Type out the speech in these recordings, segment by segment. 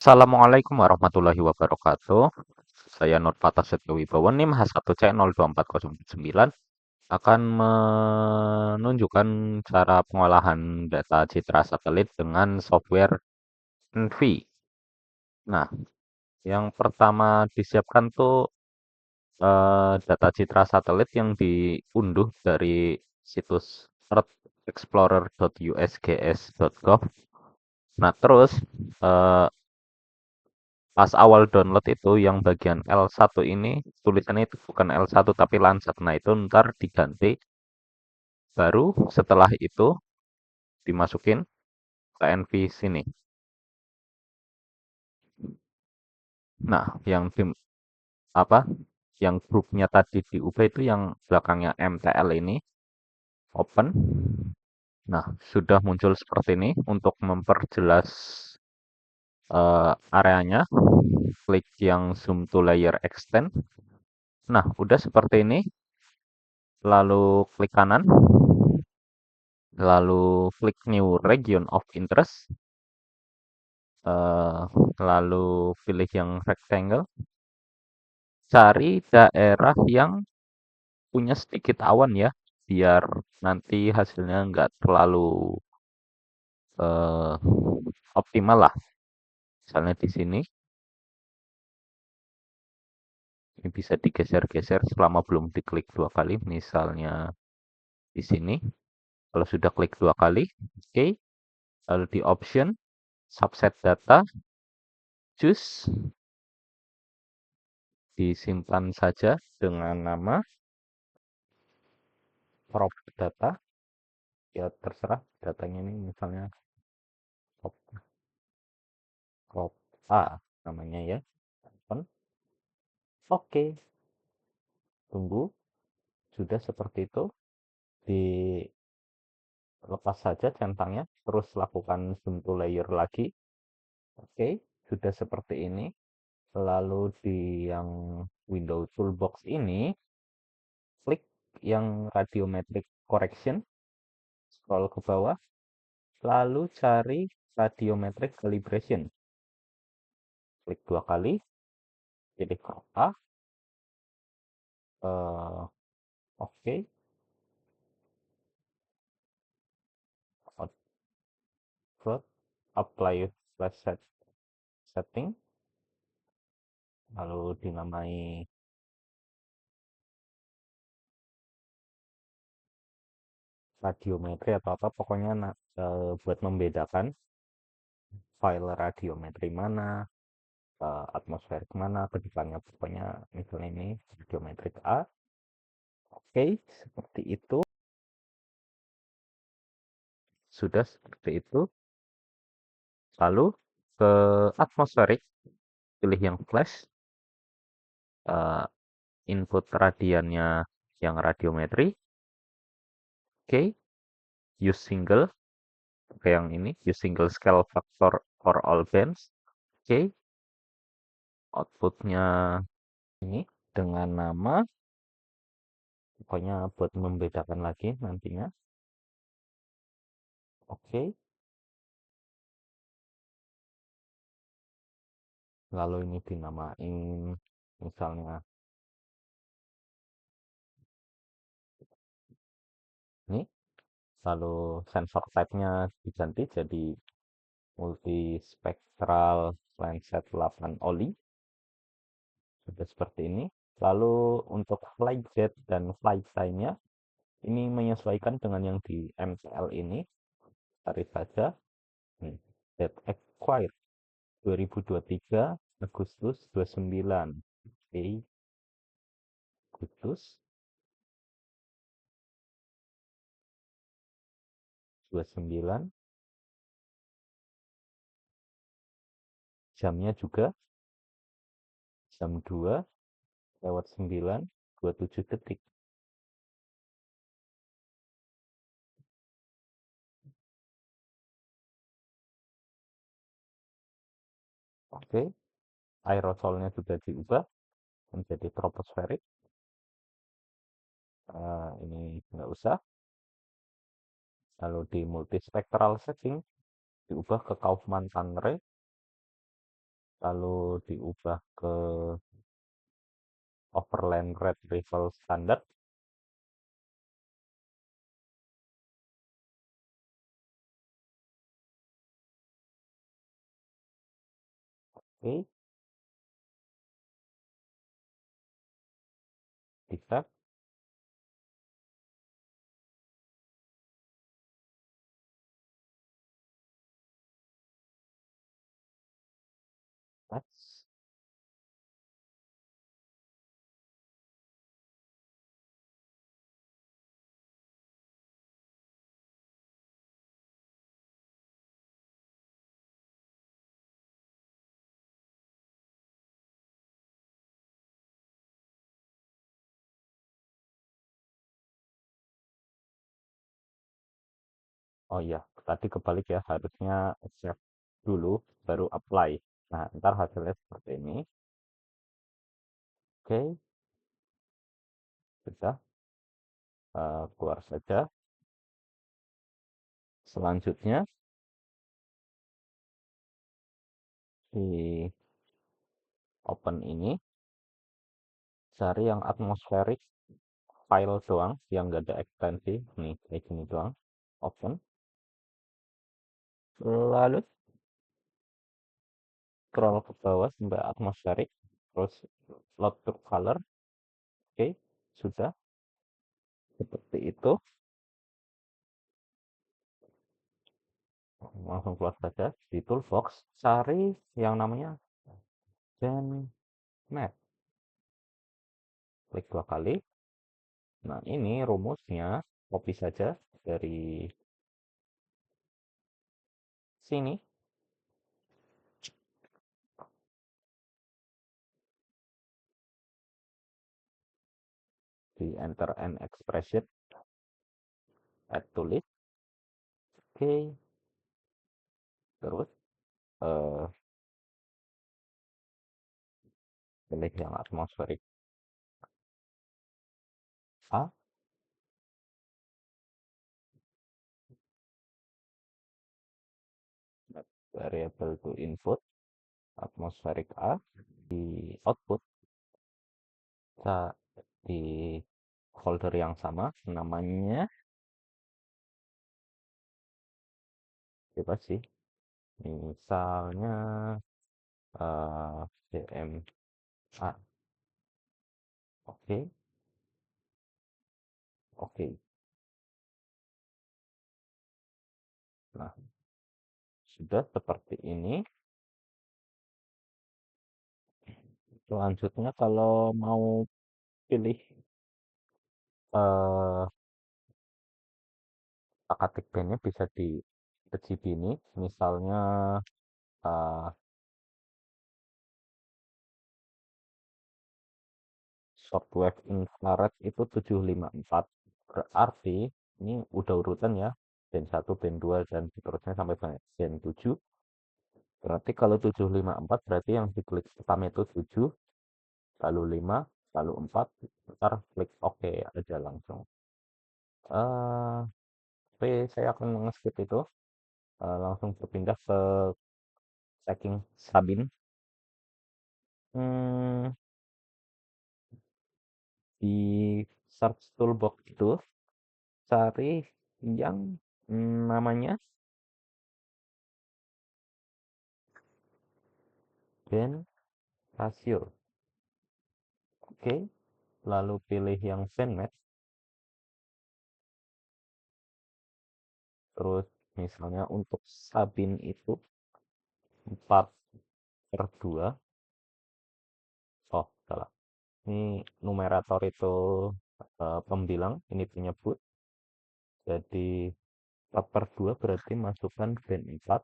Assalamualaikum warahmatullahi wabarakatuh. Saya Nurfata Setyowibowo NIM H1C02409 akan menunjukkan cara pengolahan data citra satelit dengan software Envy. Nah, yang pertama disiapkan tuh data citra satelit yang diunduh dari situs earthexplorer.usgs.gov. Nah, terus eh, pas awal download itu yang bagian L1 ini tulisannya itu bukan L1 tapi Landsat. Nah, itu ntar diganti. Baru setelah itu dimasukin ke NV sini. Nah, yang di apa? Yang grupnya tadi diubah itu yang belakangnya MTL ini open. Nah, sudah muncul seperti ini untuk memperjelas areanya. Klik yang zoom to layer extend. Nah, udah seperti ini. Lalu klik kanan. Lalu klik new region of interest. eh, Lalu pilih yang rectangle. Cari daerah yang punya sedikit awan ya, biar nanti hasilnya nggak terlalu eh, optimal lah. Misalnya di sini, ini bisa digeser-geser selama belum diklik dua kali. Misalnya di sini, kalau sudah klik dua kali, oke. Lalu di option, subset data, choose, disimpan saja dengan nama crop data. Ya terserah datanya ini misalnya crop, crop A namanya ya. Open. Oke, tunggu. Sudah seperti itu. Dilepas saja centangnya. Terus lakukan zoom to layer lagi. Oke, sudah seperti ini. Lalu di yang window toolbox ini, klik yang radiometric correction. Scroll ke bawah. Lalu cari radiometric calibration. Klik dua kali. Pilih crop A. Oke. Output. Apply flash setting. Lalu dinamai radiometri atau apa pokoknya buat membedakan file radiometri mana, atmosferik mana, kedepannya pokoknya misalnya ini radiometrik A. Oke, seperti itu. Sudah seperti itu. Lalu ke atmosferik, pilih yang flash, uh, input radiannya yang radiometri. Oke, use single, kayak yang ini, use single scale factor for all bands. Oke, outputnya ini dengan nama, pokoknya buat membedakan lagi nantinya. Oke, lalu ini dinamain misalnya ini, lalu sensor type-nya diganti jadi multispectral Landsat 8 oli. Sudah seperti ini. Lalu untuk flight jet dan flight time-nya ini menyesuaikan dengan yang di MTL ini. Cari saja. Jet acquired 2023 Agustus 29. Oke, Agustus 29. Jamnya juga jam 2:09:27. Oke, aerosolnya sudah diubah menjadi troposferik. Ini nggak usah. Lalu di multispectral setting diubah ke Kaufman Tanre. lalu diubah ke overland retrieval standard. Oke, bisa. Next. Oh iya, tadi kebalik ya, harusnya accept dulu, baru apply. Nah, ntar hasilnya seperti ini. Oke, sudah. Keluar saja. Selanjutnya, di open ini, cari yang atmospheric file doang, yang nggak ada ekstensi. Nih, kayak gini doang. Open. Lalu scroll ke bawah sampai atmospheric. Terus load to color. Oke, sudah. Seperti itu. Langsung keluar saja. Di toolbox, cari yang namanya Gen Map. Klik 2 kali. Nah, ini rumusnya. Copy saja dari sini. Di enter an expression. Add to list. Oke. Terus eh, pilih yang atmospheric A. Variable to input. Atmospheric A. Di output. Kita di folder yang sama. Namanya apa sih? Misalnya DMA. Oke. Oke. Nah, sudah seperti ini. Selanjutnya kalau mau pilih eh ketik bandnya bisa di RGB ini. Misalnya eh, shortwave infrared itu 754. Berarti ini udah urutan ya. Band 1, band 2, dan seterusnya sampai band 7. Berarti kalau 754 berarti yang diklik pertama itu 7, lalu 5, lalu 4, ntar klik OK aja langsung. Tapi saya akan mengeskip itu, langsung berpindah ke tracking Sabin. Hmm, di search toolbox itu cari yang namanya band ratio. Oke, lalu pilih yang bandmax. Terus misalnya untuk Sabin itu 4/2. Oh, salah. Ini numerator itu pembilang, ini penyebut. Jadi 4/2 berarti masukkan band 4.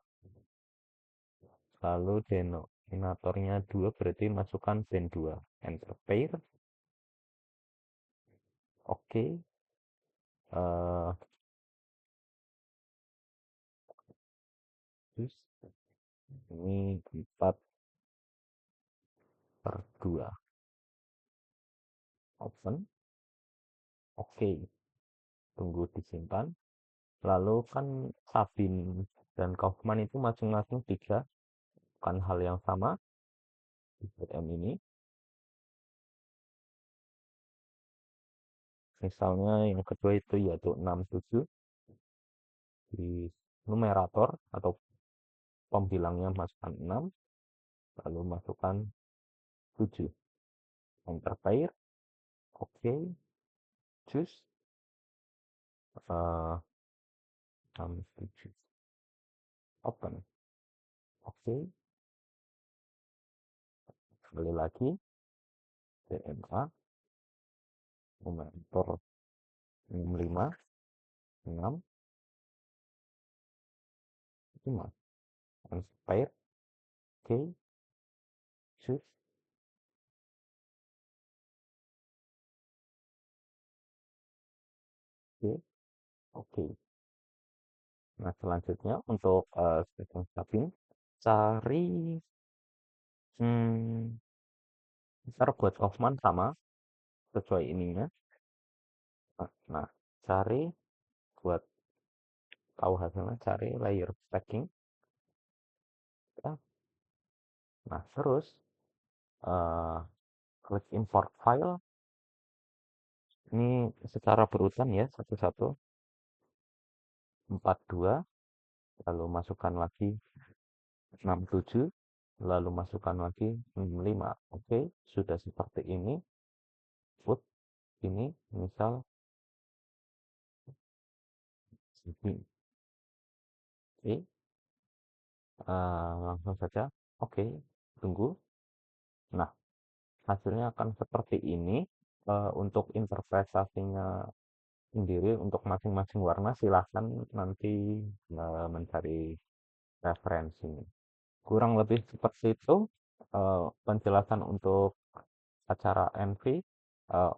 Lalu denominatornya 2 berarti masukkan band 2. Enter pair. Oke. eh Terus ini 4/2. Open. Oke. Tunggu disimpan. Lalu kan Sabin dan Kaufman itu masing-masing 3. Bukan hal yang sama. ZM ini. Misalnya yang kedua itu yaitu 67 di numerator atau pembilangnya masukkan 6, lalu masukkan 7. Enter pair, oke, choose, 67, open, oke, sekali lagi, DMA, numerator 65, 6, 5, enter pair, oke, choose, oke, oke. Nah, selanjutnya untuk setting sabin, cari hmm, ntar buat Kaufman sama sesuai ininya. Nah, cari buat tahu hasilnya, cari layer stacking. Ya. Nah, terus eh, klik import file. Ini secara berurutan ya, satu-satu, 42, lalu masukkan lagi 67, lalu masukkan lagi 65. Oke, sudah seperti ini. Put ini misal segini. Oke, langsung saja. Oke, tunggu. Nah, hasilnya akan seperti ini. Untuk interpretasinya sendiri untuk masing-masing warna silahkan nanti mencari referensinya. Kurang lebih seperti itu penjelasan untuk acara NV.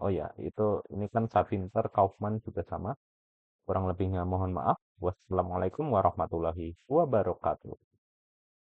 Oh ya, itu ini kan Sabinter Kaufman juga sama. Kurang lebihnya mohon maaf. Wassalamualaikum warahmatullahi wabarakatuh.